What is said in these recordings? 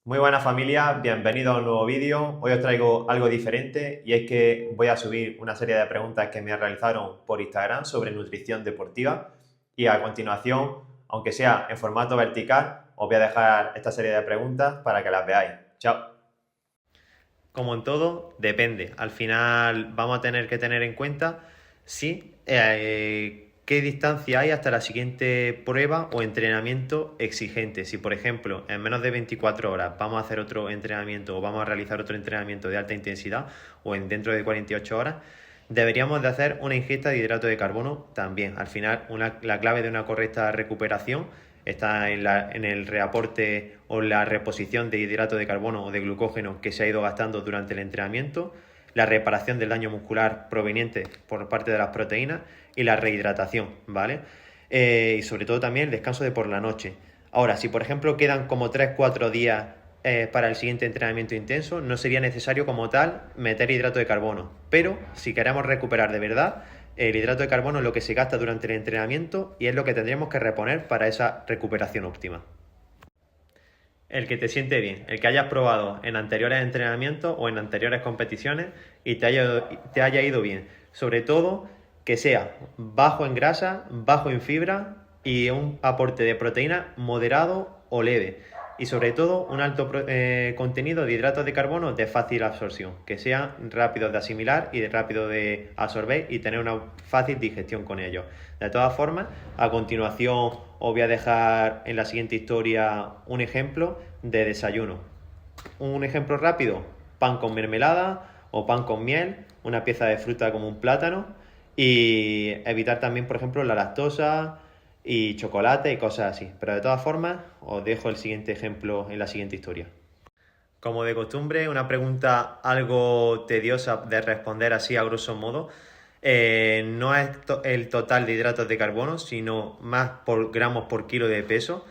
Muy buenas familia, bienvenidos a un nuevo vídeo. Hoy os traigo algo diferente y es que voy a subir una serie de preguntas que me realizaron por Instagram sobre nutrición deportiva y a continuación, aunque sea en formato vertical, os voy a dejar esta serie de preguntas para que las veáis. Chao. Como en todo, depende. Al final vamos a tener que tener en cuenta si qué distancia hay hasta la siguiente prueba o entrenamiento exigente. Si, por ejemplo, en menos de 24 horas vamos a hacer otro entrenamiento o vamos a realizar otro entrenamiento de alta intensidad o en dentro de 48 horas, deberíamos de hacer una ingesta de hidrato de carbono también. Al final, la clave de una correcta recuperación está en el reaporte o la reposición de hidrato de carbono o de glucógeno que se ha ido gastando durante el entrenamiento, la reparación del daño muscular proveniente por parte de las proteínas y la rehidratación, ¿vale? Y sobre todo también el descanso de por la noche. Ahora, si por ejemplo quedan como 3 4 días para el siguiente entrenamiento intenso, no sería necesario como tal meter hidrato de carbono. Pero si queremos recuperar de verdad, el hidrato de carbono es lo que se gasta durante el entrenamiento y es lo que tendríamos que reponer para esa recuperación óptima. El que te siente bien, el que hayas probado en anteriores entrenamientos o en anteriores competiciones y te haya ido bien. Sobre todo que sea bajo en grasa, bajo en fibra y un aporte de proteína moderado o leve. Y sobre todo un alto contenido de hidratos de carbono de fácil absorción, que sean rápidos de asimilar y rápido de absorber y tener una fácil digestión con ellos. De todas formas, a continuación os voy a dejar en la siguiente historia un ejemplo de desayuno. Un ejemplo rápido, pan con mermelada o pan con miel, una pieza de fruta como un plátano y evitar también, por ejemplo, la lactosa y chocolate y cosas así. Pero de todas formas, os dejo el siguiente ejemplo en la siguiente historia. Como de costumbre, una pregunta algo tediosa de responder así a grosso modo. No es el total de hidratos de carbono, sino más por gramos por kilo de peso.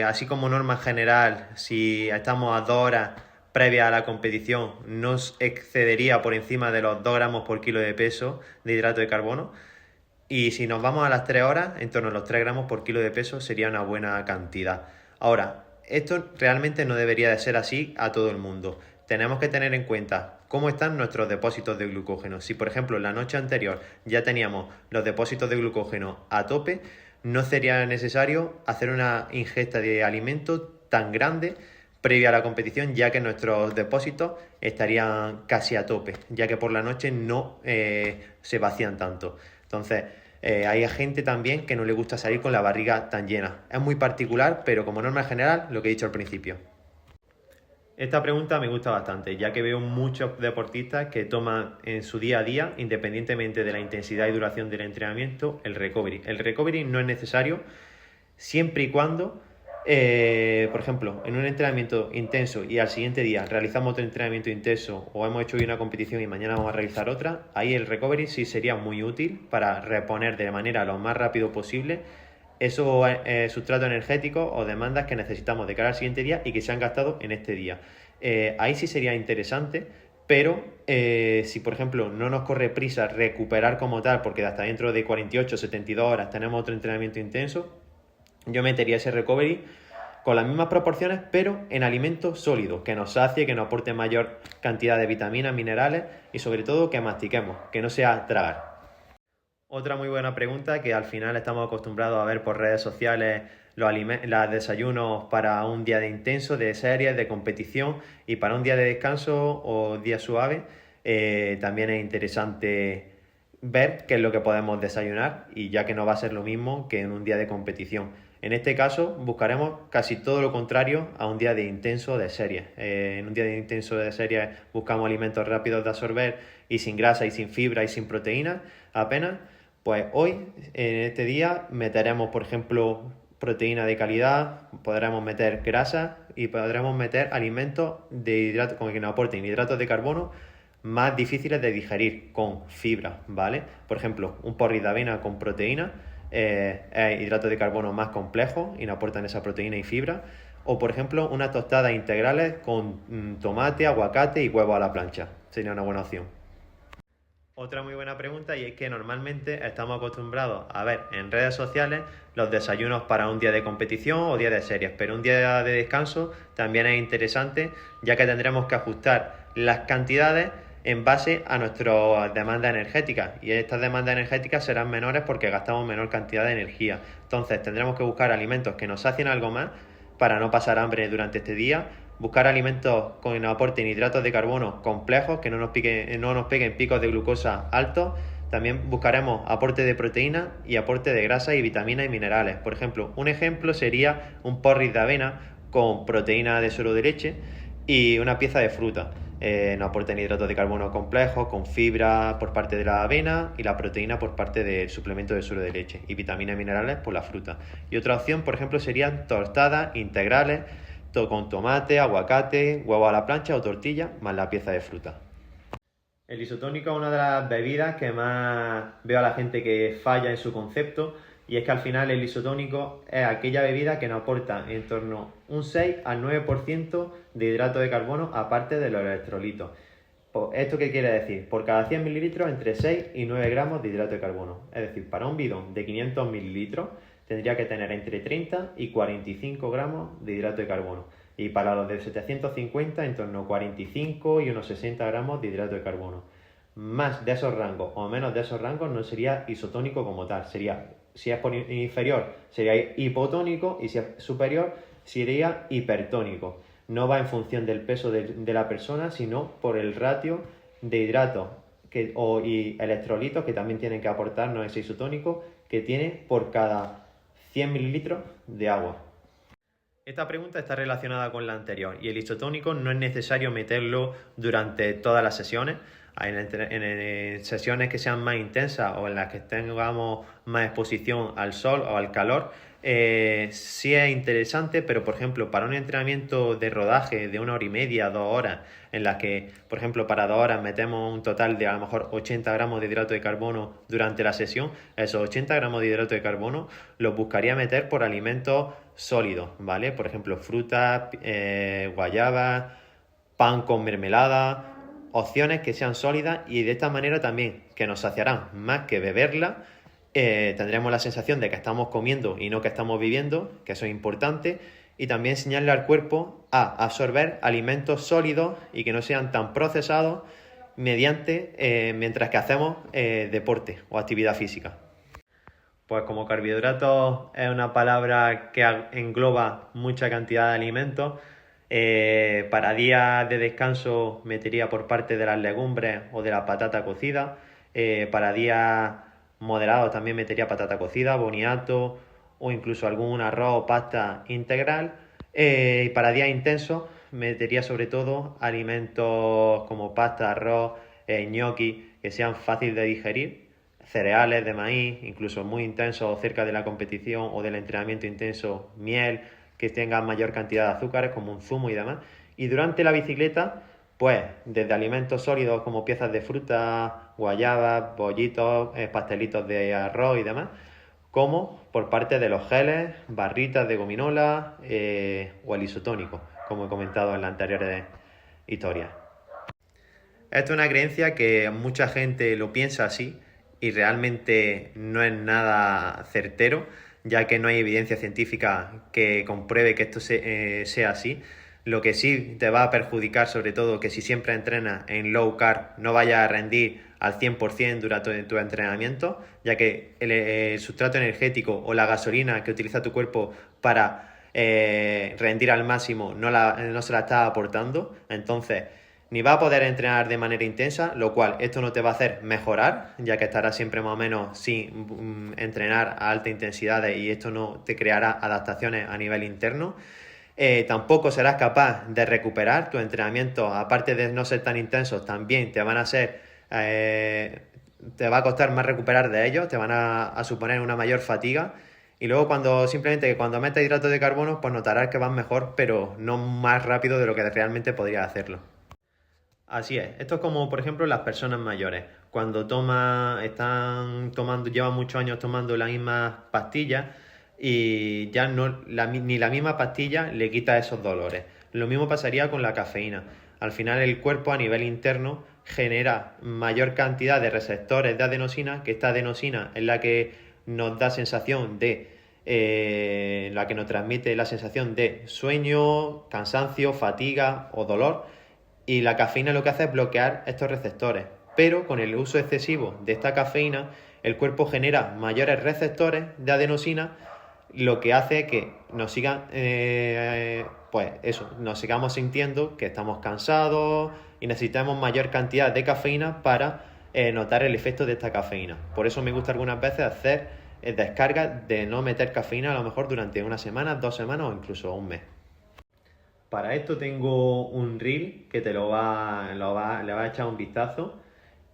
Así como norma general, si estamos a 2 horas previa a la competición, no excedería por encima de los 2 gramos por kilo de peso de hidrato de carbono. Y si nos vamos a las 3 horas, en torno a los 3 gramos por kilo de peso sería una buena cantidad. Ahora, esto realmente no debería de ser así a todo el mundo. Tenemos que tener en cuenta cómo están nuestros depósitos de glucógeno. Si por ejemplo la noche anterior ya teníamos los depósitos de glucógeno a tope, no sería necesario hacer una ingesta de alimento tan grande previa a la competición, ya que nuestros depósitos estarían casi a tope, ya que por la noche no se vacían tanto. Entonces, hay gente también que no le gusta salir con la barriga tan llena. Es muy particular, pero como norma general, lo que he dicho al principio. Esta pregunta me gusta bastante, ya que veo muchos deportistas que toman en su día a día, independientemente de la intensidad y duración del entrenamiento, el recovery. El recovery no es necesario siempre y cuando, por ejemplo, en un entrenamiento intenso y al siguiente día realizamos otro entrenamiento intenso o hemos hecho hoy una competición y mañana vamos a realizar otra, ahí el recovery sí sería muy útil para reponer de manera lo más rápido posible esos sustratos energéticos o demandas que necesitamos de cara al siguiente día y que se han gastado en este día. Ahí sí sería interesante, pero si por ejemplo no nos corre prisa recuperar como tal, porque hasta dentro de 48 72 horas tenemos otro entrenamiento intenso, yo metería ese recovery con las mismas proporciones, pero en alimentos sólidos, que nos sacie, que nos aporte mayor cantidad de vitaminas, minerales y sobre todo que mastiquemos, que no sea tragar. Otra muy buena pregunta que al final estamos acostumbrados a ver por redes sociales los desayunos para un día de intenso, de series, de competición y para un día de descanso o día suave. También es interesante ver qué es lo que podemos desayunar y ya que no va a ser lo mismo que en un día de competición. En este caso buscaremos casi todo lo contrario a un día de intenso de series. En un día de intenso de series buscamos alimentos rápidos de absorber y sin grasa y sin fibra y sin proteínas apenas. Pues hoy, en este día, meteremos, por ejemplo, proteína de calidad, podremos meter grasa y podremos meter alimentos de hidrato, con que nos aporten hidratos de carbono más difíciles de digerir, con fibra, ¿vale? Por ejemplo, un porridge de avena con proteína es hidratos de carbono más complejos y nos aportan esa proteína y fibra. O, por ejemplo, unas tostadas integrales con tomate, aguacate y huevo a la plancha. Sería una buena opción. Otra muy buena pregunta, y es que normalmente estamos acostumbrados a ver en redes sociales los desayunos para un día de competición o día de series, pero un día de descanso también es interesante, ya que tendremos que ajustar las cantidades en base a nuestra demanda energética, y estas demandas energéticas serán menores porque gastamos menor cantidad de energía. Entonces tendremos que buscar alimentos que nos sacien algo más para no pasar hambre durante este día, buscar alimentos que nos aporten hidratos de carbono complejos, que no nos peguen picos de glucosa altos. También buscaremos aporte de proteína y aporte de grasa y vitaminas y minerales. Por ejemplo, un ejemplo sería un porridge de avena con proteína de suero de leche y una pieza de fruta. Nos aportan hidratos de carbono complejos con fibra por parte de la avena y la proteína por parte del suplemento de suero de leche, y vitaminas y minerales por la fruta. Y otra opción, por ejemplo, serían tostadas integrales con tomate, aguacate, huevo a la plancha o tortilla más la pieza de fruta. El isotónico es una de las bebidas que más veo a la gente que falla en su concepto, y es que al final el isotónico es aquella bebida que nos aporta en torno a un 6 al 9% de hidrato de carbono aparte de los electrolitos. ¿Esto qué quiere decir? Por cada 100 mililitros entre 6 y 9 gramos de hidrato de carbono. Es decir, para un bidón de 500 mililitros tendría que tener entre 30 y 45 gramos de hidrato de carbono. Y para los de 750, en torno a 45 y unos 60 gramos de hidrato de carbono. Más de esos rangos o menos de esos rangos no sería isotónico como tal. Sería, si es inferior, sería hipotónico, y si es superior, sería hipertónico. No va en función del peso de la persona, sino por el ratio de hidratos y electrolitos que también tienen que aportarnos ese isotónico, que tiene por cada 100 mililitros de agua. Esta pregunta está relacionada con la anterior, y el isotónico no es necesario meterlo durante todas las sesiones. En sesiones que sean más intensas o en las que tengamos más exposición al sol o al calor, sí es interesante, pero por ejemplo para un entrenamiento de rodaje de 1 hora y media, 2 horas, en las que por ejemplo para 2 horas metemos un total de a lo mejor 80 gramos de hidrato de carbono durante la sesión, esos 80 gramos de hidrato de carbono los buscaría meter por alimentos sólidos, ¿vale? Por ejemplo frutas, guayabas, pan con mermelada, opciones que sean sólidas, y de esta manera también que nos saciarán más que beberla. Tendremos la sensación de que estamos comiendo y no que estamos viviendo, que eso es importante, y también enseñarle al cuerpo a absorber alimentos sólidos y que no sean tan procesados mientras que hacemos deporte o actividad física. Pues como carbohidratos es una palabra que engloba mucha cantidad de alimentos, para días de descanso metería por parte de las legumbres o de la patata cocida. Para días moderados también metería patata cocida, boniato o incluso algún arroz o pasta integral. Y para días intensos metería sobre todo alimentos como pasta, arroz, gnocchi, que sean fáciles de digerir, cereales de maíz, incluso muy intensos cerca de la competición o del entrenamiento intenso, miel, que tengan mayor cantidad de azúcares como un zumo y demás. Y durante la bicicleta, pues desde alimentos sólidos como piezas de fruta, guayabas, bollitos, pastelitos de arroz y demás, como por parte de los geles, barritas de gominola o el isotónico, como he comentado en las anteriores historias. Esto es una creencia que mucha gente lo piensa así, y realmente no es nada certero, ya que no hay evidencia científica que compruebe que esto sea así. Lo que sí te va a perjudicar, sobre todo, que si siempre entrenas en low carb no vayas a rendir al 100% durante tu entrenamiento, ya que el sustrato energético o la gasolina que utiliza tu cuerpo para rendir al máximo no se la está aportando. Entonces ni va a poder entrenar de manera intensa, lo cual esto no te va a hacer mejorar, ya que estarás siempre más o menos sin entrenar a alta intensidad, y esto no te creará adaptaciones a nivel interno. Tampoco serás capaz de recuperar tus entrenamientos, aparte de no ser tan intensos, también te van a ser, te va a costar más recuperar de ellos, te van a suponer una mayor fatiga. Y luego cuando metas hidratos de carbono, pues notarás que vas mejor, pero no más rápido de lo que realmente podrías hacerlo. Así es, esto es como por ejemplo las personas mayores, cuando llevan muchos años tomando la misma pastilla, y ya ni la misma pastilla le quita esos dolores. Lo mismo pasaría con la cafeína. Al final el cuerpo a nivel interno genera mayor cantidad de receptores de adenosina, que esta adenosina es la que nos da sensación de, la que nos transmite la sensación de sueño, cansancio, fatiga o dolor, y la cafeína lo que hace es bloquear estos receptores. Pero con el uso excesivo de esta cafeína, el cuerpo genera mayores receptores de adenosina, lo que hace que nos nos sigamos sintiendo que estamos cansados y necesitamos mayor cantidad de cafeína para notar el efecto de esta cafeína. Por eso me gusta algunas veces hacer descargas de no meter cafeína a lo mejor durante una semana, 2 semanas o incluso un mes. Para esto tengo un reel que le va a echar un vistazo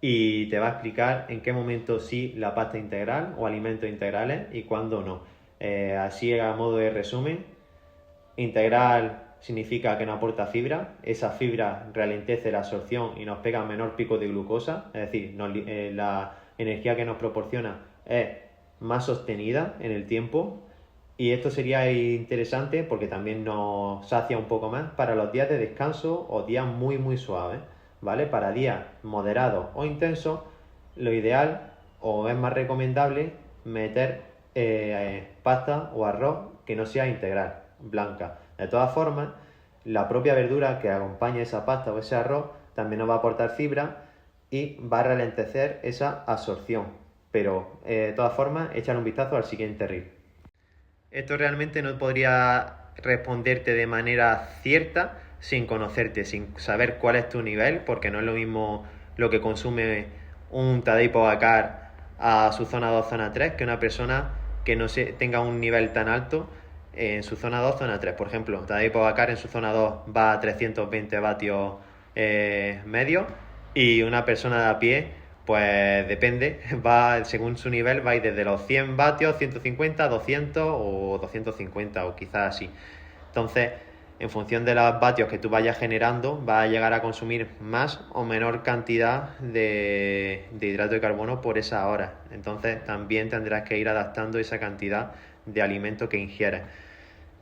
y te va a explicar en qué momento sí la pasta integral o alimentos integrales y cuándo no. Así a modo de resumen, integral significa que no aporta fibra, esa fibra ralentece la absorción y nos pega menor pico de glucosa, es decir, la energía que nos proporciona es más sostenida en el tiempo, y esto sería interesante porque también nos sacia un poco más para los días de descanso o días muy muy suaves, ¿vale? Para días moderados o intensos, lo ideal o es más recomendable meter pasta o arroz que no sea integral, blanca. De todas formas, la propia verdura que acompaña esa pasta o ese arroz también nos va a aportar fibra y va a ralentecer esa absorción. Pero de todas formas, echar un vistazo al siguiente reel. Esto realmente no podría responderte de manera cierta sin conocerte, sin saber cuál es tu nivel, porque no es lo mismo lo que consume un Tadej Pogačar a su zona 2, zona 3, que una persona que no tenga un nivel tan alto en su zona 2, zona 3. Por ejemplo, Tadej Pogačar en su zona 2 va a 320 vatios medios, y una persona de a pie, pues depende, va según su nivel, va a ir desde los 100 vatios, 150, 200 o 250 o quizás así. Entonces, en función de los vatios que tú vayas generando, vas a llegar a consumir más o menor cantidad de hidrato de carbono por esa hora. Entonces, también tendrás que ir adaptando esa cantidad de alimento que ingieres.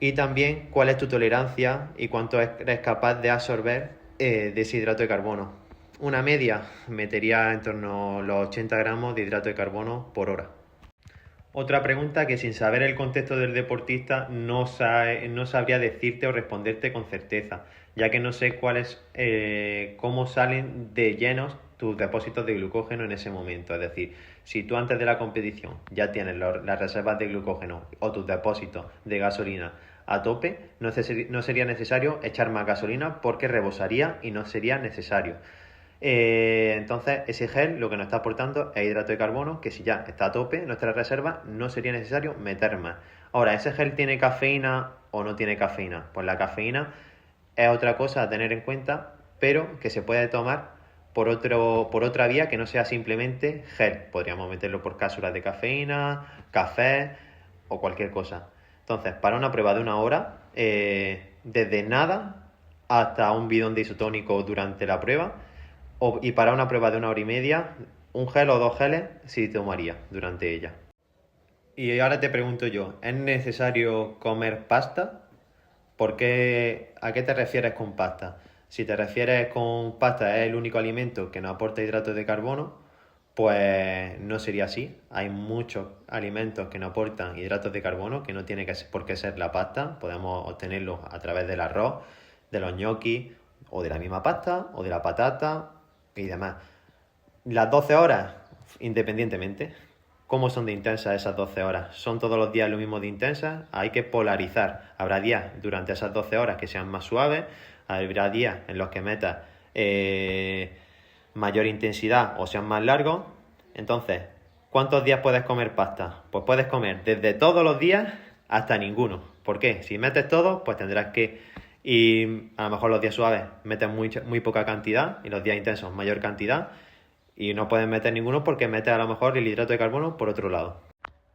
Y también cuál es tu tolerancia y cuánto eres capaz de absorber de ese hidrato de carbono. Una media metería en torno a los 80 gramos de hidrato de carbono por hora. Otra pregunta que sin saber el contexto del deportista no sabría decirte o responderte con certeza, ya que no sé cómo salen de llenos tus depósitos de glucógeno en ese momento. Es decir, si tú antes de la competición ya tienes las reservas de glucógeno o tus depósitos de gasolina a tope, no sería necesario echar más gasolina porque rebosaría y no sería necesario. Entonces ese gel lo que nos está aportando es hidrato de carbono, que si ya está a tope nuestra reserva no sería necesario meter más. Ahora, ¿ese gel tiene cafeína o no tiene cafeína? Pues la cafeína es otra cosa a tener en cuenta, pero que se puede tomar por otra vía que no sea simplemente gel. Podríamos meterlo por cápsulas de cafeína, café o cualquier cosa. Entonces, para una prueba de 1 hora, desde nada hasta un bidón de isotónico durante la prueba, y para una prueba de 1 hora y media, un gel o 2 geles sí tomaría durante ella. Y ahora te pregunto yo, ¿es necesario comer pasta? ¿A qué te refieres con pasta? Si te refieres con pasta es el único alimento que nos aporta hidratos de carbono, pues no sería así. Hay muchos alimentos que nos aportan hidratos de carbono, que no tiene por qué ser la pasta. Podemos obtenerlos a través del arroz, de los ñoquis, o de la misma pasta, o de la patata y demás. Las 12 horas, independientemente, ¿cómo son de intensas esas 12 horas? ¿Son todos los días lo mismo de intensas? Hay que polarizar. Habrá días durante esas 12 horas que sean más suaves, habrá días en los que metas mayor intensidad o sean más largos. Entonces, ¿cuántos días puedes comer pasta? Pues puedes comer desde todos los días hasta ninguno. ¿Por qué? Si metes todo, pues tendrás que... Y a lo mejor los días suaves metes muy poca cantidad y los días intensos mayor cantidad, y no puedes meter ninguno porque metes a lo mejor el hidrato de carbono por otro lado.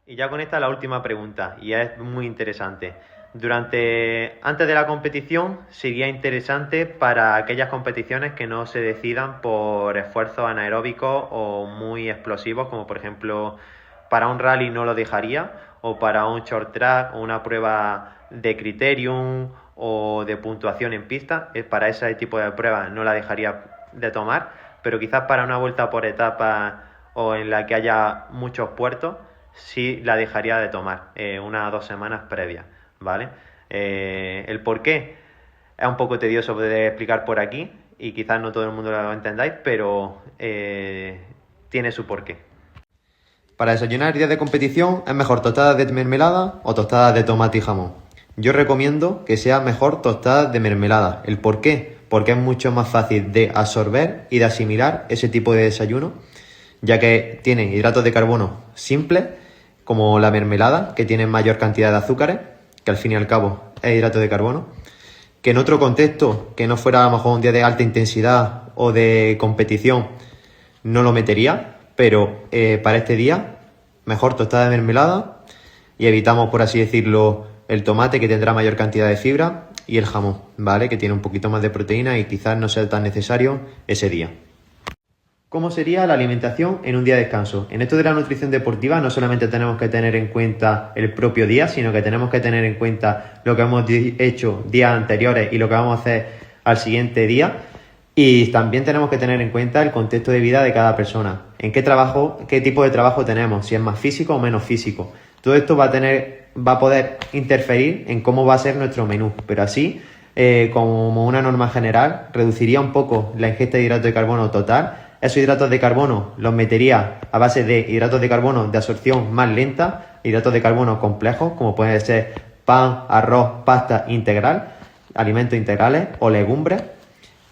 Y ya con esta la última pregunta, y es muy interesante. Antes de la competición sería interesante para aquellas competiciones que no se decidan por esfuerzos anaeróbicos o muy explosivos, como por ejemplo para un rally no lo dejaría, o para un short track o una prueba de criterium o de puntuación en pista. Para ese tipo de pruebas no la dejaría de tomar, pero quizás para una vuelta por etapas o en la que haya muchos puertos, sí la dejaría de tomar 1 o 2 semanas previas, ¿vale? El por qué es un poco tedioso de explicar por aquí y quizás no todo el mundo lo entendáis, pero tiene su porqué. Para desayunar días de competición es mejor tostadas de mermelada o tostadas de tomate y jamón. Yo recomiendo que sea mejor tostadas de mermelada. ¿El por qué? Porque es mucho más fácil de absorber y de asimilar ese tipo de desayuno, ya que tienen hidratos de carbono simples, como la mermelada, que tiene mayor cantidad de azúcares, que al fin y al cabo es hidrato de carbono, que en otro contexto, que no fuera a lo mejor un día de alta intensidad o de competición, no lo metería, pero para este día, mejor tostada de mermelada y evitamos, por así decirlo, el tomate, que tendrá mayor cantidad de fibra, y el jamón, ¿vale? Que tiene un poquito más de proteína y quizás no sea tan necesario ese día. ¿Cómo sería la alimentación en un día de descanso? En esto de la nutrición deportiva no solamente tenemos que tener en cuenta el propio día, sino que tenemos que tener en cuenta lo que hemos hecho días anteriores y lo que vamos a hacer al siguiente día. Y también tenemos que tener en cuenta el contexto de vida de cada persona. En qué tipo de trabajo tenemos, si es más físico o menos físico. Todo esto va a poder interferir en cómo va a ser nuestro menú, pero así, como una norma general, reduciría un poco la ingesta de hidratos de carbono total. Esos hidratos de carbono los metería a base de hidratos de carbono de absorción más lenta, hidratos de carbono complejos, como pueden ser pan, arroz, pasta integral, alimentos integrales o legumbres.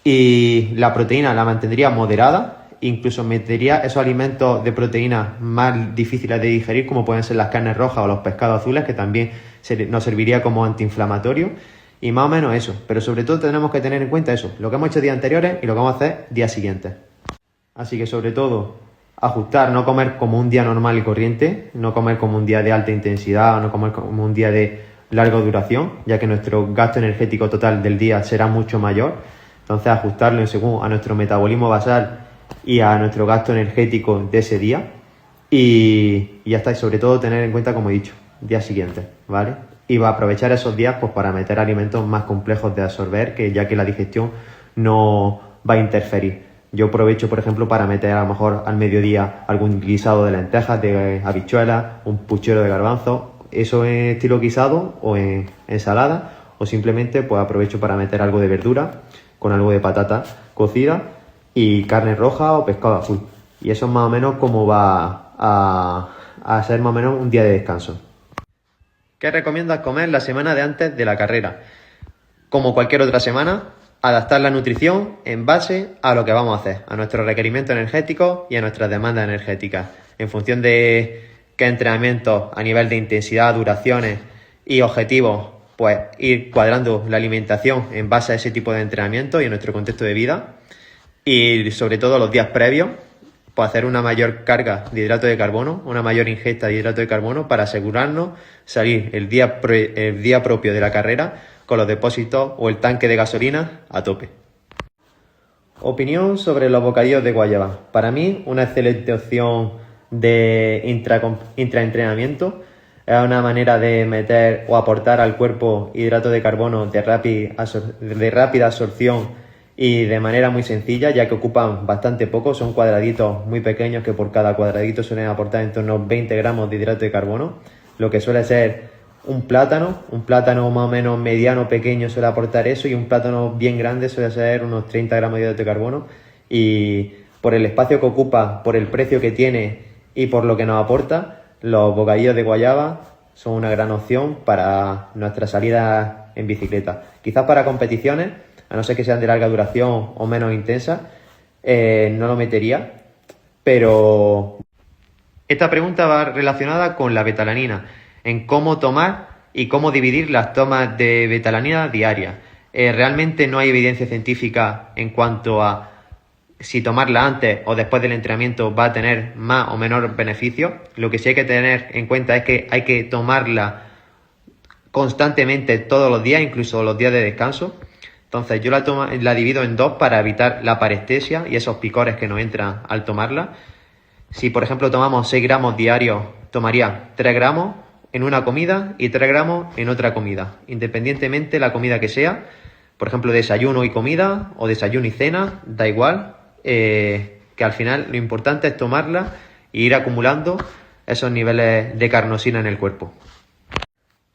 Y la proteína la mantendría moderada, incluso metería esos alimentos de proteína más difíciles de digerir, como pueden ser las carnes rojas o los pescados azules, que también nos serviría como antiinflamatorio. Y más o menos eso, pero sobre todo tenemos que tener en cuenta eso, lo que hemos hecho días anteriores y lo que vamos a hacer días siguientes. Así que sobre todo, ajustar, no comer como un día normal y corriente, no comer como un día de alta intensidad, no comer como un día de larga duración, ya que nuestro gasto energético total del día será mucho mayor. Entonces ajustarlo según a nuestro metabolismo basal y a nuestro gasto energético de ese día. Y ya está, y sobre todo tener en cuenta, como he dicho, días siguientes, ¿vale? Y va a aprovechar esos días pues para meter alimentos más complejos de absorber, que ya que la digestión no va a interferir. Yo aprovecho, por ejemplo, para meter a lo mejor al mediodía algún guisado de lentejas, de habichuelas, un puchero de garbanzo, eso en estilo guisado o en ensalada, o simplemente pues aprovecho para meter algo de verdura con algo de patata cocida y carne roja o pescado azul. Y eso es más o menos como va a ser más o menos un día de descanso. ¿Qué recomiendas comer la semana de antes de la carrera? Como cualquier otra semana, adaptar la nutrición en base a lo que vamos a hacer, a nuestros requerimientos energéticos y a nuestras demandas energéticas. En función de qué entrenamientos a nivel de intensidad, duraciones y objetivos, pues ir cuadrando la alimentación en base a ese tipo de entrenamiento y en nuestro contexto de vida. Y sobre todo los días previos, pues hacer una mayor carga de hidrato de carbono, una mayor ingesta de hidrato de carbono para asegurarnos salir el día propio de la carrera con los depósitos o el tanque de gasolina a tope. Opinión sobre los bocadillos de guayaba. Para mí, una excelente opción de intraentrenamiento. Es una manera de meter o aportar al cuerpo hidratos de carbono de rápida absorción y de manera muy sencilla, ya que ocupan bastante poco. Son cuadraditos muy pequeños que por cada cuadradito suelen aportar en torno a 20 gramos de hidrato de carbono, lo que suele ser un plátano más o menos mediano, pequeño suele aportar eso, y un plátano bien grande suele ser unos 30 gramos de hidrato de carbono. Y por el espacio que ocupa, por el precio que tiene y por lo que nos aporta, los bocadillos de guayaba son una gran opción para nuestras salidas en bicicleta. Quizás para competiciones, a no ser que sean de larga duración o menos intensas, no lo metería, pero esta pregunta va relacionada con la betalanina, en cómo tomar y cómo dividir las tomas de betalanina diarias. Realmente no hay evidencia científica en cuanto a si tomarla antes o después del entrenamiento va a tener más o menor beneficio. Lo que sí hay que tener en cuenta es que hay que tomarla constantemente todos los días, incluso los días de descanso. Entonces yo la divido en dos para evitar la parestesia y esos picores que nos entran al tomarla. Si por ejemplo tomamos 6 gramos diarios, tomaría 3 gramos en una comida y 3 gramos en otra comida, independientemente la comida que sea. Por ejemplo, desayuno y comida o desayuno y cena, da igual. que al final lo importante es tomarla e ir acumulando esos niveles de carnosina en el cuerpo.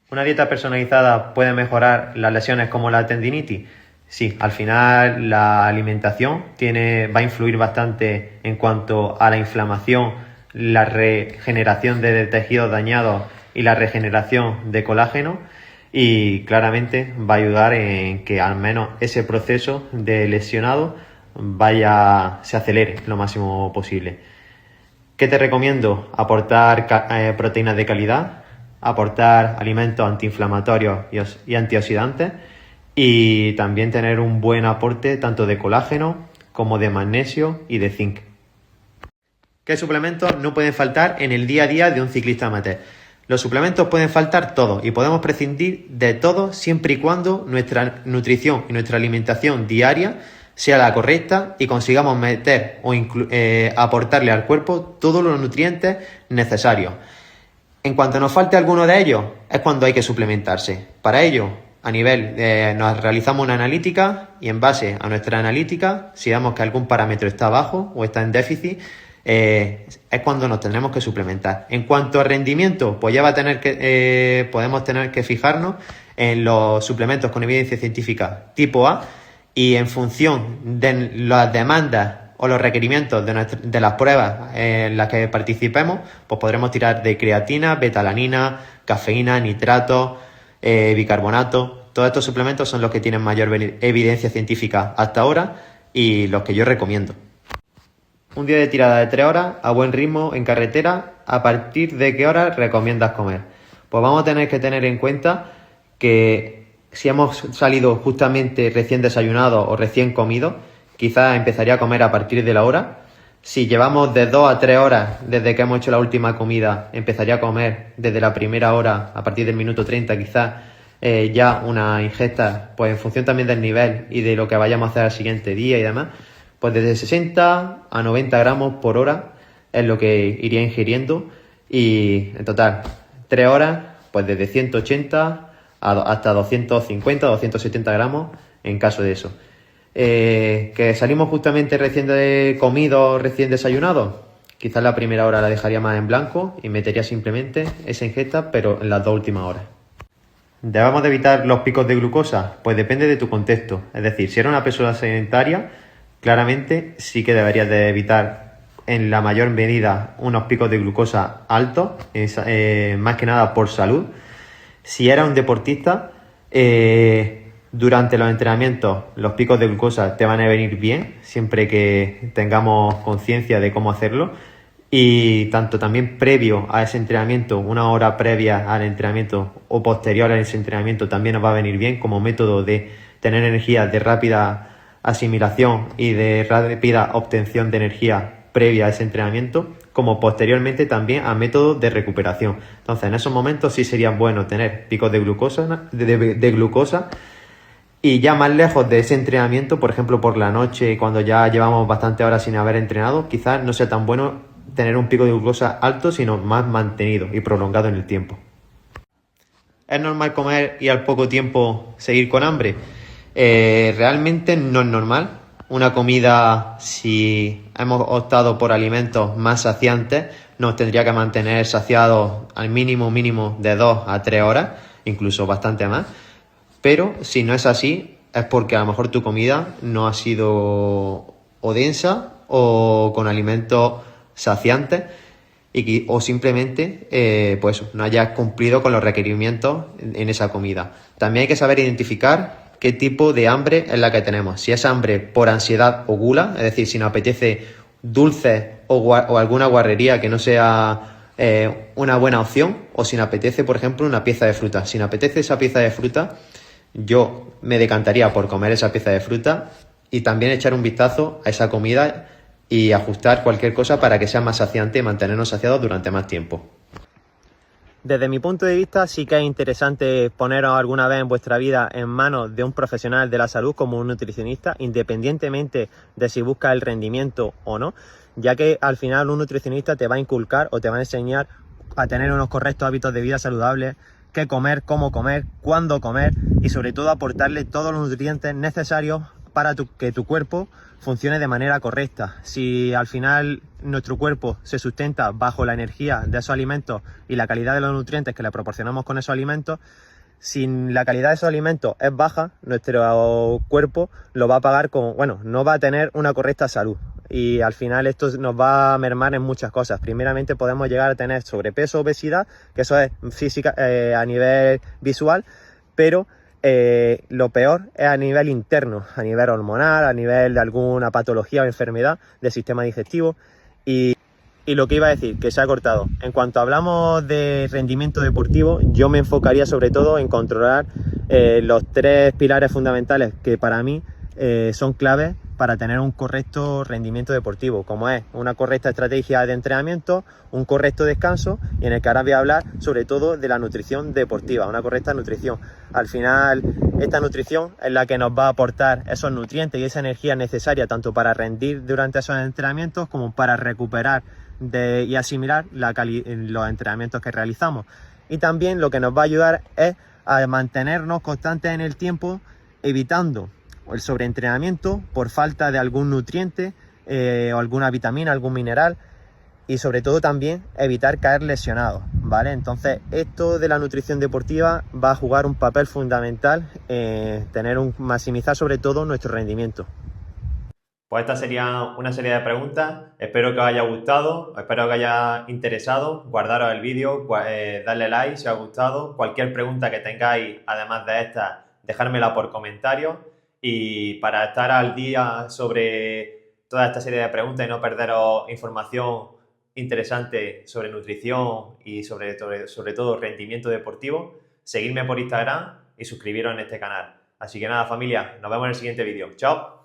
¿Una dieta personalizada puede mejorar las lesiones como la tendinitis? Sí, al final la alimentación va a influir bastante en cuanto a la inflamación, la regeneración de tejidos dañados y la regeneración de colágeno, y claramente va a ayudar en que al menos ese proceso de lesionado se acelere lo máximo posible. ¿Qué te recomiendo? Aportar proteínas de calidad, aportar alimentos antiinflamatorios y antioxidantes, y también tener un buen aporte tanto de colágeno como de magnesio y de zinc. ¿Qué suplementos no pueden faltar en el día a día de un ciclista amateur? Los suplementos pueden faltar todos y podemos prescindir de todos siempre y cuando nuestra nutrición y nuestra alimentación diaria sea la correcta y consigamos meter o aportarle al cuerpo todos los nutrientes necesarios. En cuanto nos falte alguno de ellos, es cuando hay que suplementarse. Para ello, nos realizamos una analítica, y en base a nuestra analítica, si vemos que algún parámetro está bajo o está en déficit, es cuando nos tendremos que suplementar. En cuanto a rendimiento, pues ya podemos tener que fijarnos en los suplementos con evidencia científica tipo A, y en función de las demandas o los requerimientos de las pruebas en las que participemos, pues podremos tirar de creatina, betalanina, cafeína, nitratos, bicarbonato. Todos estos suplementos son los que tienen mayor evidencia científica hasta ahora y los que yo recomiendo. Un día de tirada de 3 horas a buen ritmo en carretera, ¿a partir de qué hora recomiendas comer? Pues vamos a tener que tener en cuenta que si hemos salido justamente recién desayunado o recién comido, quizás empezaría a comer a partir de la hora. Si llevamos de 2 a 3 horas desde que hemos hecho la última comida, empezaría a comer desde la primera hora, a partir del minuto 30 quizás, ya una ingesta, pues en función también del nivel y de lo que vayamos a hacer al siguiente día y demás, pues desde 60 a 90 gramos por hora es lo que iría ingiriendo, y en total 3 horas, pues desde 180 hasta 250, 270 gramos en caso de eso. Que salimos justamente recién comido, recién desayunado, quizás la primera hora la dejaría más en blanco y metería simplemente esa ingesta, pero en las 2 últimas horas. ¿Debemos de evitar los picos de glucosa? Pues depende de tu contexto. Es decir, si eres una persona sedentaria, claramente sí que deberías de evitar en la mayor medida unos picos de glucosa altos, más que nada por salud. Si eres un deportista, durante los entrenamientos los picos de glucosa te van a venir bien, siempre que tengamos conciencia de cómo hacerlo, y tanto también previo a ese entrenamiento, una hora previa al entrenamiento o posterior a ese entrenamiento también nos va a venir bien como método de tener energía de rápida asimilación y de rápida obtención de energía previa a ese entrenamiento, como posteriormente también a métodos de recuperación. Entonces, en esos momentos sí sería bueno tener picos de glucosa, y ya más lejos de ese entrenamiento, por ejemplo por la noche, cuando ya llevamos bastantes horas sin haber entrenado, quizás no sea tan bueno tener un pico de glucosa alto, sino más mantenido y prolongado en el tiempo. ¿Es normal comer y al poco tiempo seguir con hambre? Realmente no es normal. Una comida, si hemos optado por alimentos más saciantes, nos tendría que mantener saciados al mínimo de 2 a 3 horas, incluso bastante más. Pero si no es así, es porque a lo mejor tu comida no ha sido o densa o con alimentos saciantes, o simplemente pues no hayas cumplido con los requerimientos en esa comida. También hay que saber identificar qué tipo de hambre es la que tenemos. Si es hambre por ansiedad o gula, es decir, si nos apetece dulces o alguna guarrería que no sea una buena opción, o si nos apetece, por ejemplo, una pieza de fruta. Si nos apetece esa pieza de fruta, yo me decantaría por comer esa pieza de fruta y también echar un vistazo a esa comida y ajustar cualquier cosa para que sea más saciante y mantenernos saciados durante más tiempo. Desde mi punto de vista, sí que es interesante poneros alguna vez en vuestra vida en manos de un profesional de la salud como un nutricionista, independientemente de si buscas el rendimiento o no, ya que al final un nutricionista te va a inculcar o te va a enseñar a tener unos correctos hábitos de vida saludables, qué comer, cómo comer, cuándo comer, y sobre todo aportarle todos los nutrientes necesarios para que tu cuerpo funcione de manera correcta. Si al final nuestro cuerpo se sustenta bajo la energía de esos alimentos y la calidad de los nutrientes que le proporcionamos con esos alimentos, si la calidad de esos alimentos es baja, nuestro cuerpo lo va a pagar con, bueno, no va a tener una correcta salud. Y al final esto nos va a mermar en muchas cosas. Primeramente podemos llegar a tener sobrepeso, obesidad, que eso es física, a nivel visual, pero lo peor es a nivel interno, a nivel hormonal, a nivel de alguna patología o enfermedad del sistema digestivo. Y lo que iba a decir, que se ha cortado. En cuanto hablamos de rendimiento deportivo, yo me enfocaría sobre todo en controlar los 3 pilares fundamentales que para mí son claves para tener un correcto rendimiento deportivo, como es una correcta estrategia de entrenamiento, un correcto descanso, y en el que ahora voy a hablar sobre todo de la nutrición deportiva, una correcta nutrición. Al final, esta nutrición es la que nos va a aportar esos nutrientes y esa energía necesaria tanto para rendir durante esos entrenamientos como para recuperar y asimilar los entrenamientos que realizamos. Y también lo que nos va a ayudar es a mantenernos constantes en el tiempo, evitando el sobreentrenamiento por falta de algún nutriente o alguna vitamina, algún mineral, y sobre todo también evitar caer lesionados, ¿vale? Entonces esto de la nutrición deportiva va a jugar un papel fundamental en maximizar sobre todo nuestro rendimiento. Pues esta sería una serie de preguntas. Espero que os haya gustado, espero que os haya interesado. Guardaros el vídeo, darle like si os ha gustado. Cualquier pregunta que tengáis, además de esta, dejármela por comentarios. Y para estar al día sobre toda esta serie de preguntas y no perderos información interesante sobre nutrición y sobre todo rendimiento deportivo, seguidme por Instagram y suscribiros en este canal. Así que nada, familia, nos vemos en el siguiente vídeo. ¡Chao!